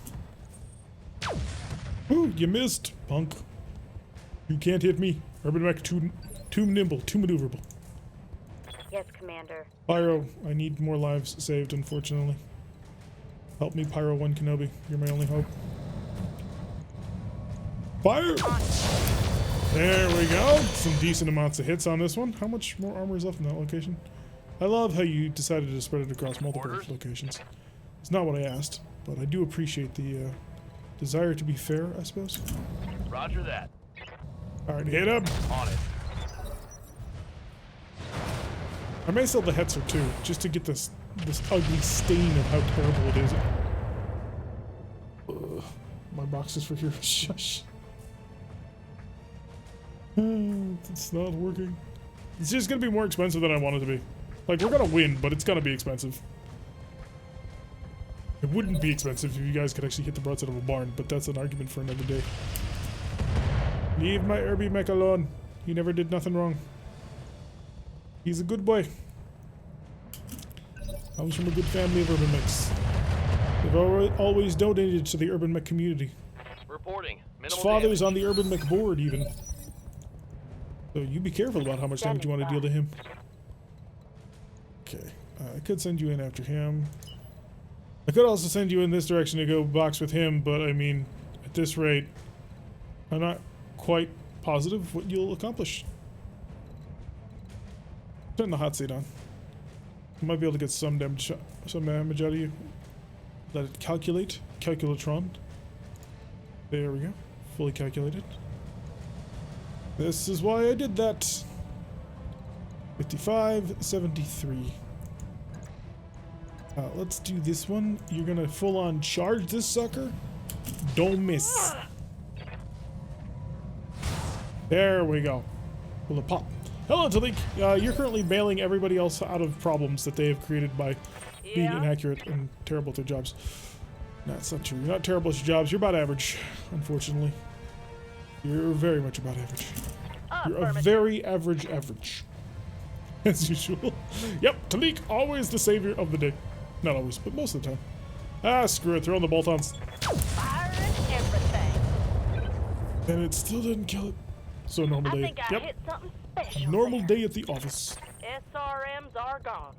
Speaker 1: Ooh, you missed, punk. You can't hit me. Urban Mech too nimble, too maneuverable.
Speaker 3: Yes, Commander.
Speaker 1: Pyro, I need more lives saved, unfortunately. Help me, Pyro 1 Kenobi. You're my only hope. Fire! There we go. Some decent amounts of hits on this one. How much more armor is left in that location? I love how you decided to spread it across multiple locations. It's not what I asked, but I do appreciate the desire to be fair, I suppose.
Speaker 2: Roger that.
Speaker 1: Alright, hit him!
Speaker 2: On it.
Speaker 1: I may sell the Hetzer too, just to get this ugly stain of how terrible it is. Ugh, my box is for here. Shush. It's not working. It's just gonna be more expensive than I want it to be. Like, we're gonna win, but it's gonna be expensive. It wouldn't be expensive if you guys could actually hit the broadside of a barn, but that's an argument for another day. Leave my Irby Mech alone. He never did nothing wrong. He's a good boy. Comes from a good family of Urban Mechs. They've always donated to the Urban Mech community.
Speaker 2: Reporting.
Speaker 1: His
Speaker 2: Minimal
Speaker 1: father's
Speaker 2: damage.
Speaker 1: on the Urban Mech board, even. So you be careful about how much damage you want to deal to him. Okay, I could send you in after him. I could also send you in this direction to go box with him, but I mean, at this rate, I'm not quite positive what you'll accomplish. Turn the hot seat on. You might be able to get some damage out of you. Let it calculate. Calculatron. There we go. Fully calculated. This is why I did that. 55, 73. Let's do this one. You're gonna full on charge this sucker. Don't miss. There we go. Will it pop? Hello, Talik. You're currently bailing everybody else out of problems that they have created by being inaccurate and terrible at their jobs. No, that's not true. You're not terrible at your jobs. You're about average, unfortunately. You're very much about average. You're a very average. As usual. Yep, Talik, always the savior of the day. Not always, but most of the time. Ah, screw it. Throw in the bolt-ons.
Speaker 3: Fire and everything.
Speaker 1: And it still didn't kill it. So normal
Speaker 3: I
Speaker 1: day.
Speaker 3: think I
Speaker 1: Yep.
Speaker 3: hit something special.
Speaker 1: Normal
Speaker 3: there.
Speaker 1: day at the office.
Speaker 3: SRMs are gone.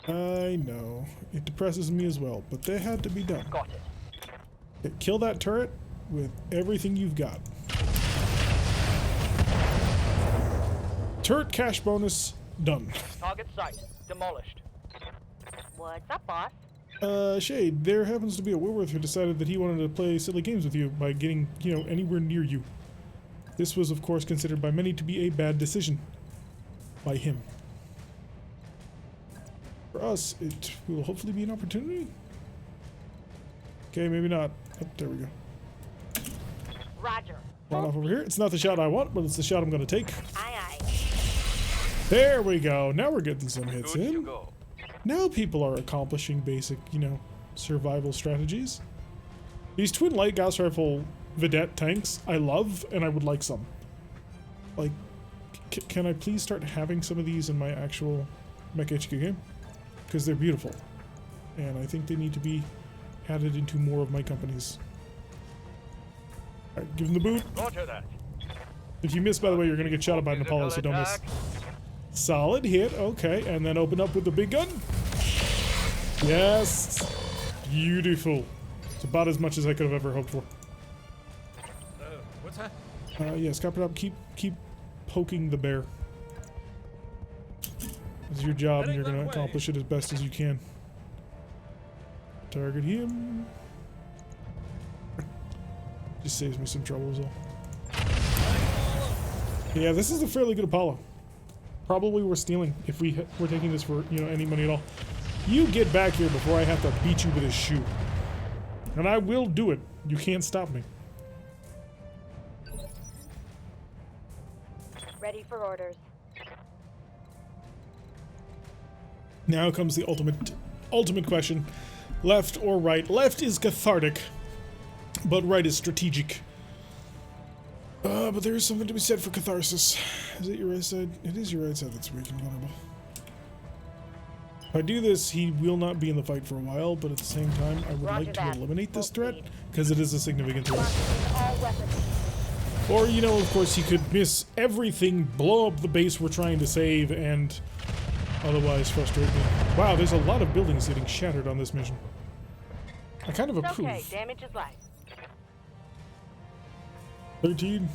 Speaker 1: I know. It depresses me as well, but they had to be done.
Speaker 2: Got it.
Speaker 1: Okay, kill that turret with everything you've got. Turret cash bonus done.
Speaker 2: Target site. Demolished.
Speaker 3: What's up, boss?
Speaker 1: Shade, there happens to be a Woolworth who decided that he wanted to play silly games with you by getting, anywhere near you. This was, of course, considered by many to be a bad decision. By him. For us, it will hopefully be an opportunity. Okay, maybe not. Oh, there we go.
Speaker 3: Roger.
Speaker 1: Run off over here. It's not the shot I want, but it's the shot I'm going to take.
Speaker 3: Aye, aye.
Speaker 1: There we go. Now we're getting some hits
Speaker 2: Good to
Speaker 1: in.
Speaker 2: go.
Speaker 1: Now people are accomplishing basic, survival strategies. These twin light gas rifle Vedette tanks, I love, and I would like some. Like, can I please start having some of these in my actual Mech HQ game? Because they're beautiful. And I think they need to be added into more of my companies. Alright, give them the boot.
Speaker 2: Roger that.
Speaker 1: If you miss, by the way, you're going to get shot at by an Apollo, so don't miss. Solid hit, okay, and then open up with the big gun. Yes, beautiful. It's about as much as I could have ever hoped for.
Speaker 4: What's that?
Speaker 1: Yes, Copper Top, keep poking the bear. It's your job, and you're going to accomplish it as best as you can. Target him. Just saves me some trouble as well. Yeah, this is a fairly good Apollo. Probably we're stealing if we're taking this for, any money at all. You get back here before I have to beat you with a shoe. And I will do it. You can't stop me.
Speaker 3: Ready for orders.
Speaker 1: Now comes the ultimate question. Left or right? Left is cathartic, but right is strategic. But there is something to be said for catharsis. Is it your right side? It is your right side that's weak and vulnerable. If I do this, he will not be in the fight for a while, but at the same time, I would
Speaker 3: Roger
Speaker 1: like to
Speaker 3: that.
Speaker 1: eliminate this
Speaker 3: Full
Speaker 1: threat,
Speaker 3: speed.
Speaker 1: because it is a significant threat.
Speaker 3: Launching all weapons.
Speaker 1: Or, you know, of course, he could miss everything, blow up the base we're trying to save, and otherwise frustrate me. Wow, there's a lot of buildings getting shattered on this mission. I kind of
Speaker 3: It's
Speaker 1: approve.
Speaker 3: okay, damage is light.
Speaker 1: 13.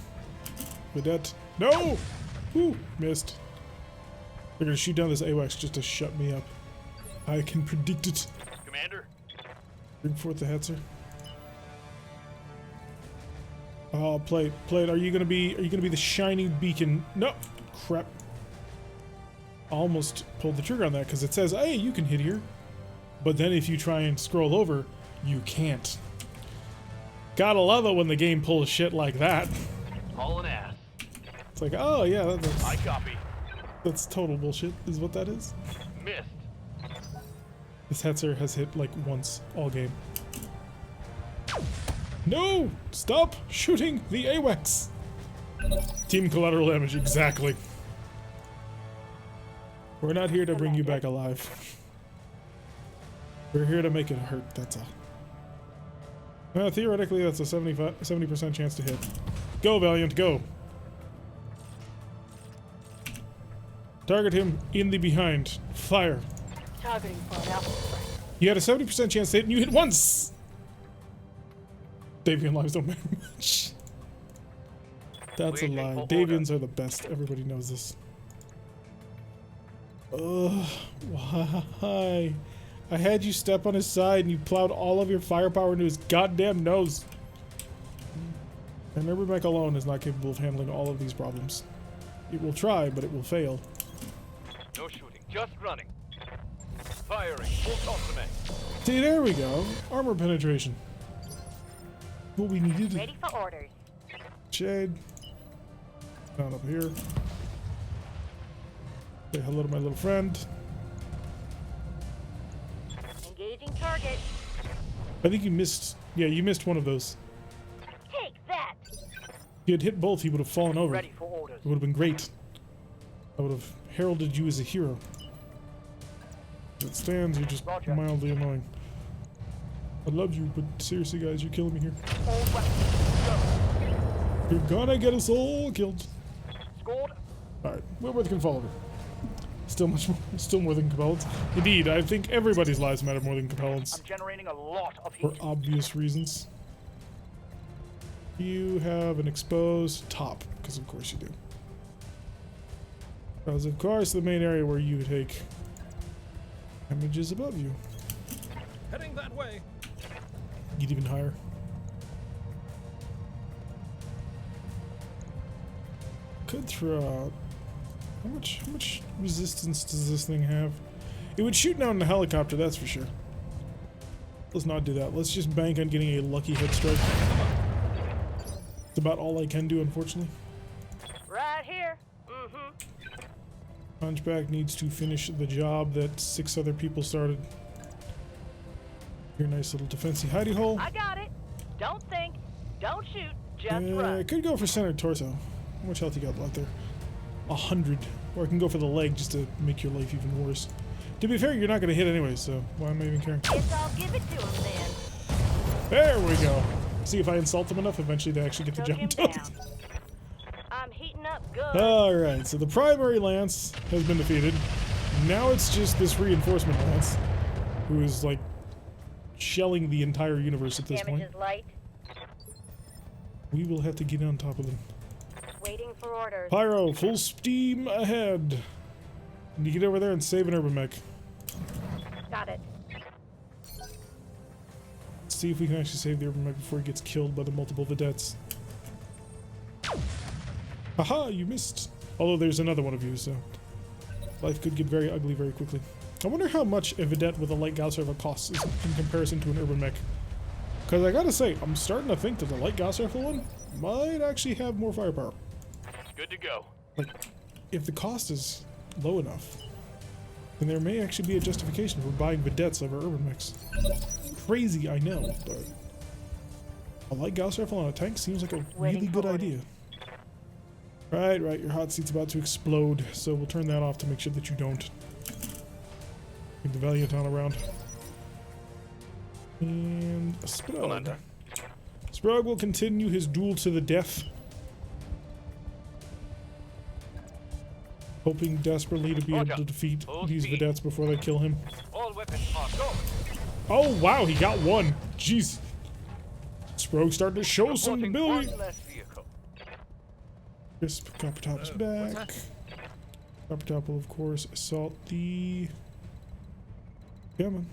Speaker 1: Vedette. No! Ooh, missed. They're gonna shoot down this AWACS just to shut me up. I can predict it.
Speaker 2: Commander,
Speaker 1: Bring forth the Hetzer. Oh, plate. Are you gonna be the shining beacon? No! Crap. I almost pulled the trigger on that because it says, hey, you can hit here. But then if you try and scroll over, you can't. Gotta love it when the game pulls shit like that.
Speaker 2: hauling ass.
Speaker 1: It's like, oh yeah,
Speaker 2: I copy.
Speaker 1: that's total bullshit, is what that is.
Speaker 2: Missed.
Speaker 1: This Hetzer has hit like once all game. No! Stop shooting the AWACS! Team collateral damage, exactly. We're not here to bring you back alive. We're here to make it hurt, that's all. Theoretically, that's a 70% chance to hit. Go, Valiant, go! Target him in the behind. Fire.
Speaker 3: Targeting point out.
Speaker 1: You had a 70% chance to hit and you hit once! Davian lives don't matter much. That's a
Speaker 2: Waiting
Speaker 1: lie.
Speaker 2: for order.
Speaker 1: Davians are the best. Everybody knows this. Ugh, why? I had you step on his side and you plowed all of your firepower into his goddamn nose. And Urban alone is not capable of handling all of these problems. It will try, but it will fail.
Speaker 2: No shooting, just running. Firing, full complement.
Speaker 1: See, there we go. Armor penetration. What we needed.
Speaker 3: Ready for orders.
Speaker 1: Shade. Down up here. Say hello to my little friend.
Speaker 3: Engaging target.
Speaker 1: I think you missed. Yeah, you missed one of those.
Speaker 3: Take that.
Speaker 1: If you had hit both, he would have fallen over.
Speaker 2: Ready for orders.
Speaker 1: It would have been great. I would have heralded you as a hero. As it stands, you're just
Speaker 2: Roger.
Speaker 1: mildly annoying. I love you, but seriously, guys, you're killing me here.
Speaker 2: All weapons.
Speaker 1: You're gonna get us all killed.
Speaker 2: Scored.
Speaker 1: Alright, Whitworth can follow me. Still more than compellents. Indeed, I think everybody's lives matter more than compellents.
Speaker 2: I'm generating a lot of
Speaker 1: For
Speaker 2: heat.
Speaker 1: obvious reasons. You have an exposed top, because of course you do. Because of course the main area where you take damage is above you.
Speaker 4: Heading that way.
Speaker 1: Get even higher. Could throw out. How much resistance does this thing have? It would shoot down in a helicopter, that's for sure. Let's not do that. Let's just bank on getting a lucky hit strike. It's about all I can do, unfortunately.
Speaker 3: Right here. Mm-hmm.
Speaker 1: Hunchback needs to finish the job that 6 other people started. Your nice little defensive hidey hole.
Speaker 3: I got it. Don't think. Don't shoot. Just
Speaker 1: I
Speaker 3: run.
Speaker 1: could go for center torso. How much health you got left there? 100. Or I can go for the leg just to make your life even worse. To be fair, you're not going to hit anyway, so why am I even caring?
Speaker 3: Guess I'll give it to him then.
Speaker 1: There we go. See, if I insult them enough, eventually they actually get the
Speaker 3: Took him
Speaker 1: job done.
Speaker 3: down. I'm heating up good.
Speaker 1: Alright, so the primary lance has been defeated. Now it's just this reinforcement lance, who is like shelling the entire universe at this
Speaker 3: Damage
Speaker 1: point.
Speaker 3: is light.
Speaker 1: We will have to get on top of them.
Speaker 3: Waiting for orders.
Speaker 1: Pyro, full steam ahead. You get over there and save an urban mech.
Speaker 3: Got it.
Speaker 1: See if we can actually save the urban mech before he gets killed by the multiple vedettes. Haha, you missed. Although there's another one of you, so life could get very ugly very quickly. I wonder how much a vedette with a light Gauss rifle costs in comparison to an urban mech. Because I gotta say, I'm starting to think that the light Gauss rifle one might actually have more firepower.
Speaker 2: Good to go.
Speaker 1: Like, if the cost is low enough, then there may actually be a justification for buying vedettes over urban mechs. Crazy, I know, but a light Gauss rifle on a tank seems like a really good idea. Right, your hot seat's about to explode, so we'll turn that off to make sure that you don't. Take the Valiant on around. And a Sprug.
Speaker 2: Commander.
Speaker 1: Sprug will continue his duel to the death. Hoping desperately to be able to defeat these vedettes before they kill him.
Speaker 2: All weapons marked. Go.
Speaker 1: Oh wow, he got one. Jeez. Sprog's starting to show some
Speaker 2: Reporting
Speaker 1: ability.
Speaker 2: one less vehicle.
Speaker 1: Crisp, Copper Top's back. Copper Top will of course assault the... Come on.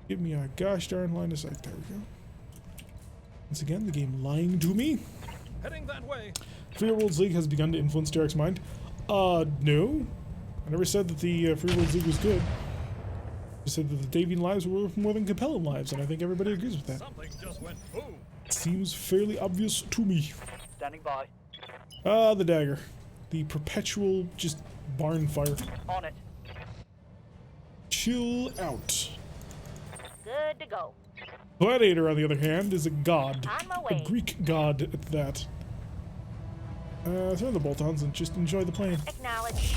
Speaker 1: Give me a gosh darn line of sight. There we go. Once again, the game lying to me.
Speaker 4: Heading that way.
Speaker 1: Free Worlds League has begun to influence Derek's mind. No. I never said that the Free Worlds League was good. I said that the Davian lives were worth more than Capellan lives, and I think everybody agrees with that.
Speaker 4: Something just went boom.
Speaker 1: Seems fairly obvious to me.
Speaker 2: Standing by.
Speaker 1: The dagger. The perpetual, just barn fire.
Speaker 2: On it.
Speaker 1: Chill out.
Speaker 3: Good to go.
Speaker 1: Gladiator, on the other hand, is a god.
Speaker 3: On my
Speaker 1: A
Speaker 3: way.
Speaker 1: Greek god at that. Throw the bolt-ons and just enjoy the plane.
Speaker 3: Acknowledge.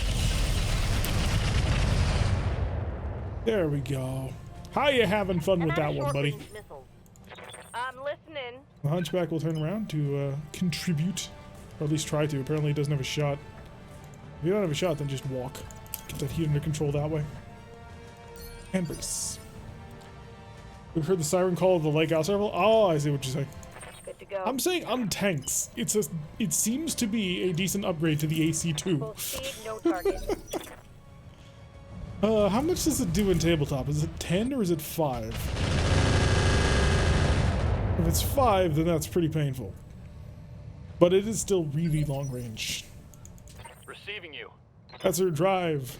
Speaker 1: There we go. How you having fun with that one, buddy?
Speaker 3: Missiles. I'm listening.
Speaker 1: The Hunchback will turn around to contribute, or at least try to. Apparently he doesn't have a shot. If you don't have a shot, then just walk. Get that heat under control that way. And brace. We've heard the siren call of the lake house level. Oh, I see what you're saying.
Speaker 3: Good to go.
Speaker 1: I'm saying on tanks. It seems to be a decent upgrade to the AC2.
Speaker 3: Full speed, no target.
Speaker 1: How much does it do in tabletop? Is it 10 or is it 5? If it's 5, then that's pretty painful. But it is still really long range.
Speaker 2: Receiving you.
Speaker 1: That's her drive.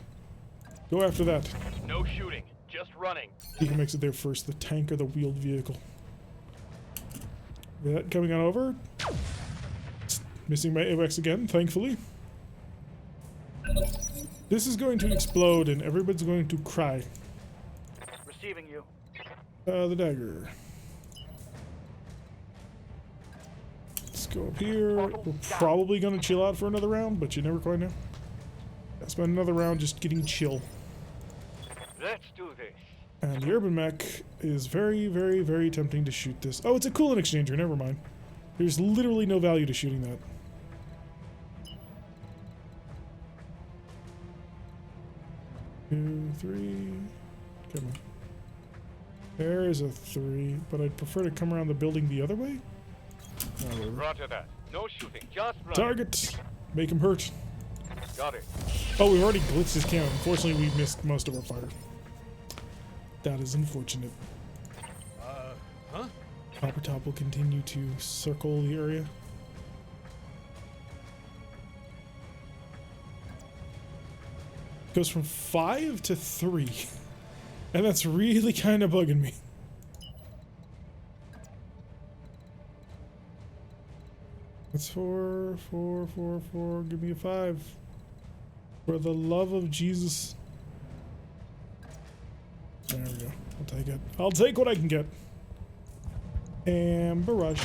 Speaker 1: Go after that.
Speaker 2: No shooting. Just running.
Speaker 1: He can makes it there first, the tank or the wheeled vehicle. That coming on over. Missing my AWACS again, thankfully. This is going to explode and everybody's going to cry.
Speaker 2: Receiving you.
Speaker 1: The dagger. Let's go up here. We're probably going to chill out for another round, but you never quite know. I'll spend another round just getting chill.
Speaker 2: Let's do this.
Speaker 1: And the urban mech is very, very, very tempting to shoot this. Oh, it's a coolant exchanger. Never mind. There's literally no value to shooting that. Two, three. Come on. There is a 3, but I'd prefer to come around the building the other way. Oh, whatever.
Speaker 2: Roger that. No shooting. Just running.
Speaker 1: Target. Make him hurt.
Speaker 2: Got it.
Speaker 1: Oh, we've already blitzed his cannon. Unfortunately, we missed most of our fire. That is unfortunate.
Speaker 4: Huh?
Speaker 1: Copper Top will continue to circle the area. Goes from 5 to 3. And that's really kind of bugging me. That's 4, 4, 4, 4. Give me a 5. For the love of Jesus. There we go. I'll take it. I'll take what I can get. And barrage.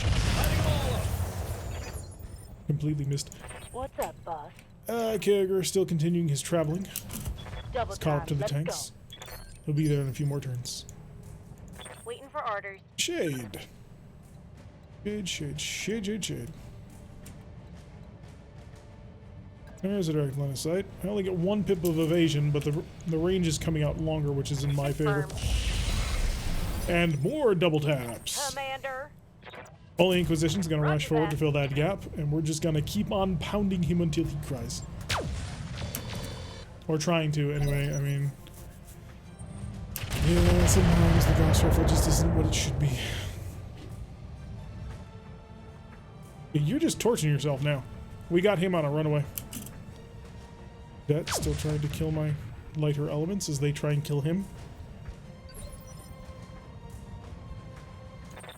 Speaker 1: Completely missed.
Speaker 3: What's up, boss?
Speaker 1: Kager still continuing his traveling.
Speaker 3: Double
Speaker 1: He's caught up to the
Speaker 3: Let's
Speaker 1: tanks. He'll be there in a few more turns.
Speaker 3: Go. Waiting for orders.
Speaker 1: Shade. Shade, shade, shade, shade, shade. There's a direct line of sight. I only get 1 pip of evasion, but the range is coming out longer, which is in my favor.
Speaker 3: Confirmed.
Speaker 1: And more double taps.
Speaker 3: Commander.
Speaker 1: Only Inquisition's gonna
Speaker 3: Roger
Speaker 1: rush forward
Speaker 3: that.
Speaker 1: to fill that gap, and we're just gonna keep on pounding him until he cries. Or trying to, anyway. I mean, yeah, sometimes the Gauss rifle just isn't what it should be. Yeah, you're just torching yourself now. We got him on a runaway. Vedette still trying to kill my lighter elements as they try and kill him.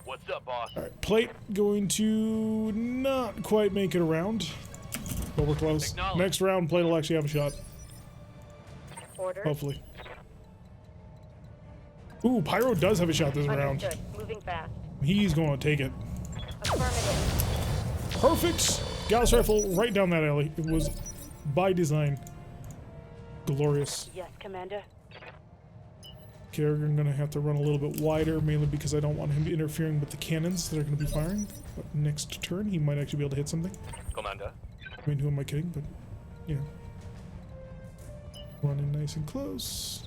Speaker 2: What's up, boss?
Speaker 1: Alright, plate going to not quite make it around. But we're close.
Speaker 2: Acknowledge.
Speaker 1: Next round, plate will actually have a shot.
Speaker 3: Orders.
Speaker 1: Hopefully. Ooh, Pyro does have a shot this round.
Speaker 3: Understood. Moving fast.
Speaker 1: He's going to take it.
Speaker 3: Affirmative.
Speaker 1: Perfect! Gauss rifle right down that alley. It was by design. glorious.
Speaker 3: Yes, Commander.
Speaker 1: Okay, I'm gonna have to run a little bit wider, mainly because I don't want him interfering with the cannons that are gonna be firing. But next turn, he might actually be able to hit something.
Speaker 2: Commander.
Speaker 1: I mean, who am I kidding? But, you know. Running nice and close.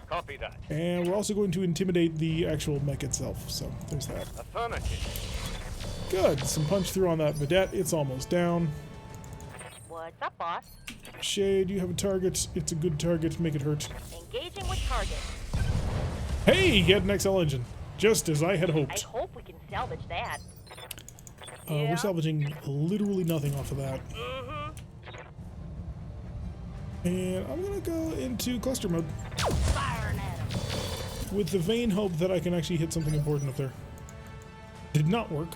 Speaker 2: Copy that.
Speaker 1: And we're also going to intimidate the actual mech itself, so there's that.
Speaker 2: Affirmative.
Speaker 1: Good, some punch through on that Vedette. It's almost down.
Speaker 3: What's up, boss?
Speaker 1: Shade, you have a target. It's a good target. Make it hurt.
Speaker 3: Engaging with target.
Speaker 1: Hey, he had an XL engine. Just as I had
Speaker 3: I
Speaker 1: hoped.
Speaker 3: hope we can salvage that.
Speaker 1: We're salvaging literally nothing off of that. And I'm gonna go into cluster mode.
Speaker 3: Firing at him.
Speaker 1: With the vain hope that I can actually hit something important up there. Did not work,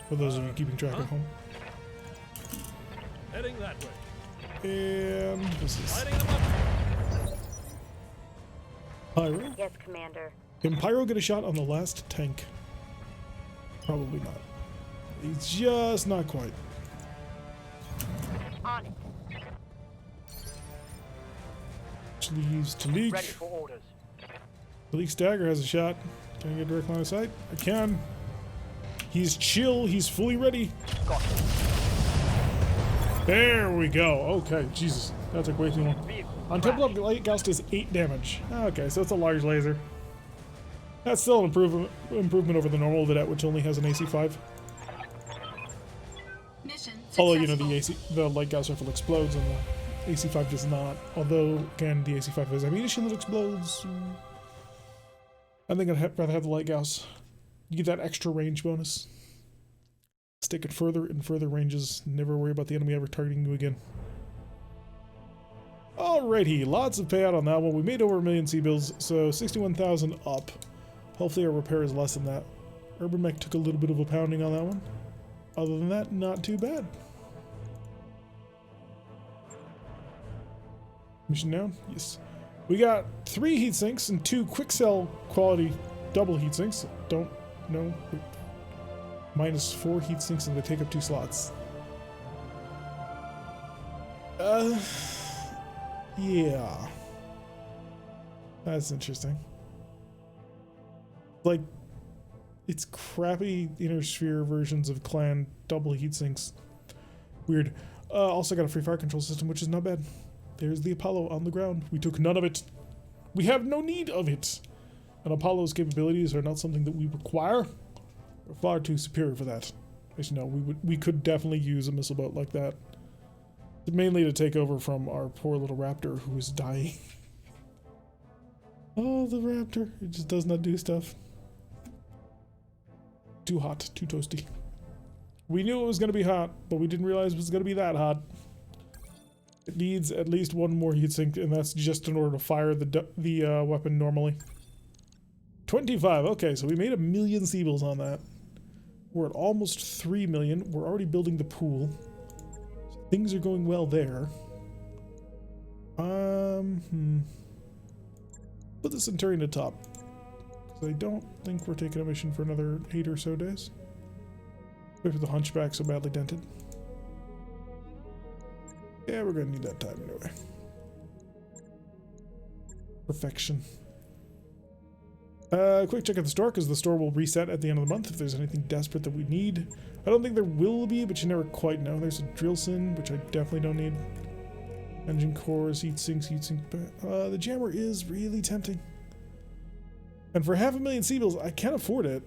Speaker 1: for those of you keeping track at home.
Speaker 4: Heading that way.
Speaker 1: And this is
Speaker 4: Lighting them up.
Speaker 1: Pyro.
Speaker 3: Yes, Commander.
Speaker 1: Can Pyro get a shot on the last tank? Probably not. He's just not quite.
Speaker 3: On it.
Speaker 1: Which leaves Talik.
Speaker 2: Ready for orders.
Speaker 1: Talik's dagger has a shot. Can I get direct line of sight? I can. He's chill. He's fully ready.
Speaker 2: Got it.
Speaker 1: There we go. Okay, Jesus. That took way too long.
Speaker 2: Vehicle.
Speaker 1: On Temple of Light Ghost is 8 damage. Okay, so it's a large laser. That's still an improvement over the normal Vedette, which only has an AC5.
Speaker 5: Mission
Speaker 1: Although, you know,
Speaker 5: successful.
Speaker 1: the Light Gauss rifle explodes and the AC5 does not. Although, again, the AC5 has ammunition that explodes. I think I'd rather have the Light Gauss. You get that extra range bonus. Stick it further and further ranges. Never worry about the enemy ever targeting you again. Alrighty, lots of payout on that one. We made over 1 million C-bills, so 61,000 up. Hopefully our repair is less than that. Urban Mech took a little bit of a pounding on that one. Other than that, not too bad. Mission down? Yes. We got 3 heat sinks and 2 quick cell quality double heat sinks. Don't know. Minus 4 heat sinks and they take up 2 slots. Yeah. That's interesting. Like, it's crappy inner sphere versions of clan double heat sinks. Weird. Also got a free fire control system, which is not bad. There's the Apollo on the ground. We took none of it. We have no need of it. And Apollo's capabilities are not something that we require. We're far too superior for that. As you know, we could definitely use a missile boat like that. Mainly to take over from our poor little raptor who is dying. Oh, the raptor. It just does not do stuff. Too hot, too toasty. We knew it was going to be hot, but we didn't realize it was going to be that hot. It needs at least 1 more heatsink, and that's just in order to fire the weapon normally. 25. Okay, so we made 1 million C-bills on that. We're at almost 3 million. We're already building the pool. So things are going well there. Put the Centurion at top. Because I don't think we're taking a mission for another 8 or so days. Especially the Hunchback so badly dented. Yeah, we're gonna need that time anyway. Perfection. Quick check at the store, because the store will reset at the end of the month if there's anything desperate that we need. I don't think there will be, but you never quite know. There's a drill sin, which I definitely don't need. Engine cores, heat sinks, the jammer is really tempting. And for 500,000 C-bills, I can afford it.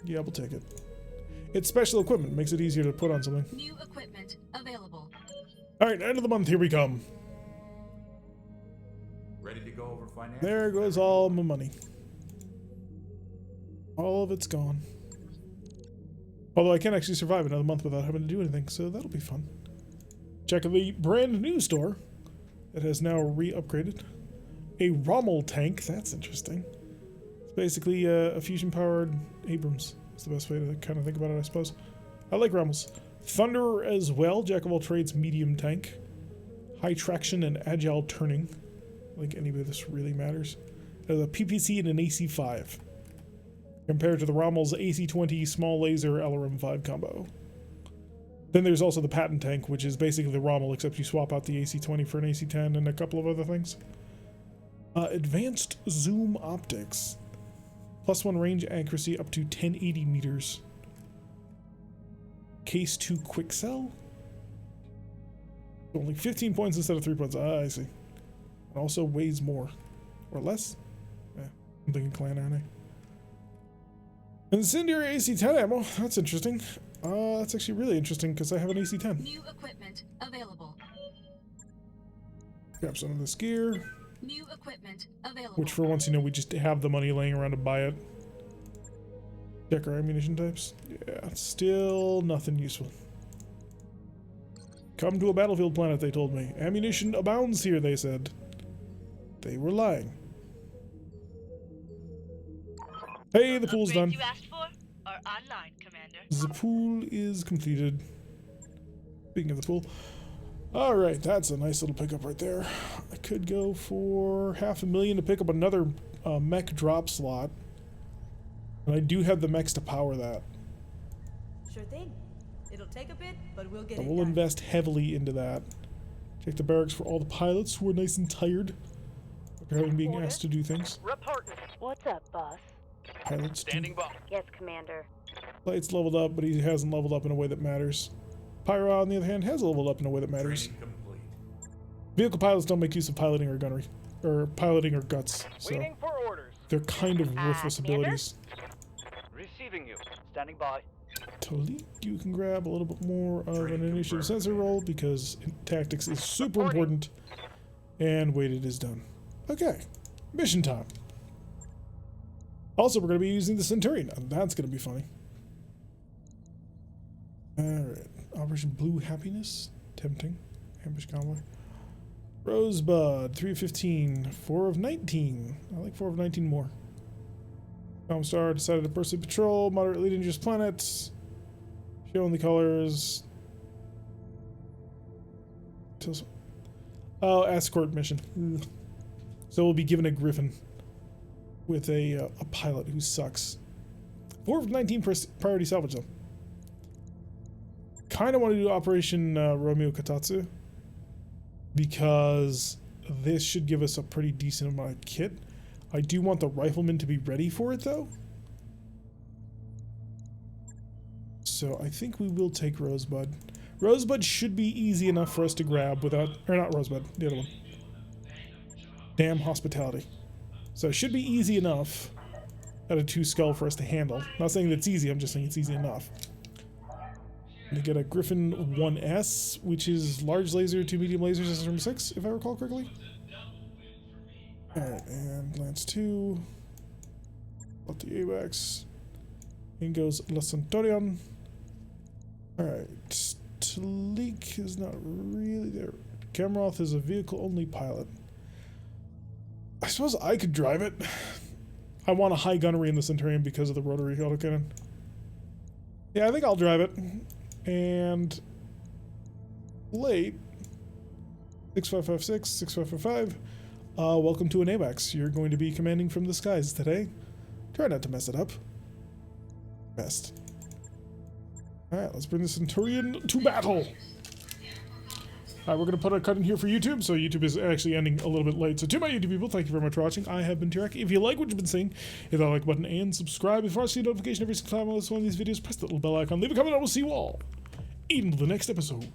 Speaker 1: Yeah, we'll take it. It's special equipment, makes it easier to put on something.
Speaker 5: New equipment available.
Speaker 1: Alright, end of the month, here we come.
Speaker 6: Ready to go over finance?
Speaker 1: There goes all my money. All of it's gone. Although I can't actually survive another month without having to do anything, so that'll be fun. Check the brand new store that has now re-upgraded. A Rommel tank, that's interesting. It's basically a fusion-powered Abrams. It's the best way to kind of think about it, I suppose. I like Rommels. Thunderer as well, jack of all trades medium tank. High traction and agile turning. I think any of this really matters. It has a PPC and an AC5. Compared to the Rommel's AC20 small laser LRM5 combo. Then there's also the patent tank, which is basically the Rommel, except you swap out the AC-20 for an AC-10 and a couple of other things. Advanced zoom optics. +1 range accuracy up to 1080 meters. Case 2 quick sell. Only 15 points instead of 3 points. Ah, I see. It also weighs more. Or less. I'm thinking clan, aren't I? Incendiary AC-10 ammo. That's interesting. That's actually really interesting because I have an AC-10.
Speaker 5: New equipment available.
Speaker 1: Grab some of this gear.
Speaker 5: New equipment available.
Speaker 1: Which for once, you know, we just have the money laying around to buy it. Check our ammunition types. Yeah, still nothing useful. Come to a battlefield planet, they told me. Ammunition abounds here, they said. They were lying. Hey, the pool's done.
Speaker 6: You asked for are online, Commander.
Speaker 1: The pool is completed. Speaking of the pool. Alright, that's a nice little pickup right there. I could go for $500,000 to pick up another mech drop slot. And I do have the mechs to power that.
Speaker 7: Sure thing. It'll take a bit, but we'll get
Speaker 1: So
Speaker 7: it
Speaker 1: we'll
Speaker 7: done.
Speaker 1: invest heavily into that. Check the barracks for all the pilots who are nice and tired after having being asked to do things.
Speaker 2: Reporting.
Speaker 3: What's up, boss?
Speaker 1: Pilots
Speaker 2: Standing by.
Speaker 3: Yes, Commander.
Speaker 1: Light's leveled up, but he hasn't leveled up in a way that matters. Pyro, on the other hand, has leveled up in a way that matters. Vehicle pilots don't make use of piloting or gunnery, or piloting or guts, so
Speaker 2: Waiting for orders.
Speaker 1: they're kind of worthless
Speaker 3: Commander?
Speaker 1: abilities.
Speaker 2: Receiving you. Standing by.
Speaker 1: Talik, you can grab a little bit more of an initiative sensor roll because tactics is super important. And weighted is done. Okay, mission time. Also, we're going to be using the Centurion. Now, that's going to be funny. Alright, Operation Blue Happiness. Tempting. Ambush Convoy. Rosebud, 3 of 15. 4 of 19. I like 4 of 19 more. Comstar decided to pursue patrol. Moderately dangerous planets. Showing the colors. Oh, escort mission. Ugh. So we'll be given a Griffin with a pilot who sucks. 4 of 19 priority salvage though. Kind of want to do Operation Romeo Katatsu because this should give us a pretty decent amount of kit. I do want the riflemen to be ready for it though. So I think we will take Rosebud. Rosebud should be easy enough for us to grab without, or not Rosebud, the other one. Damn Hospitality. So it should be easy enough at a 2 skull for us to handle. Not saying that it's easy, I'm just saying it's easy enough. To get a Griffin 1S, which is large laser, 2 medium lasers, as number 6, if I recall correctly. Alright, and Lance 2. Out the AWACS. In goes La Centurion. Alright. Talik is not really there. Gamroth is a vehicle-only pilot. I suppose I could drive it. I want a high gunnery in the Centurion because of the rotary autocannon. Yeah, I think I'll drive it. And late 6556, 6555. Welcome to an AWACS. You're going to be commanding from the skies today. Try not to mess it up. Best. Alright, let's bring the Centurion to battle. Alright, we're going to put a cut in here for YouTube, so YouTube is actually ending a little bit late. So to my YouTube people, thank you very much for watching. I have been Turek. If you like what you've been seeing, hit that like button and subscribe. If you want to see a notification every single time I list one of these videos, press that little bell icon. Leave a comment, I will see you all in the next episode.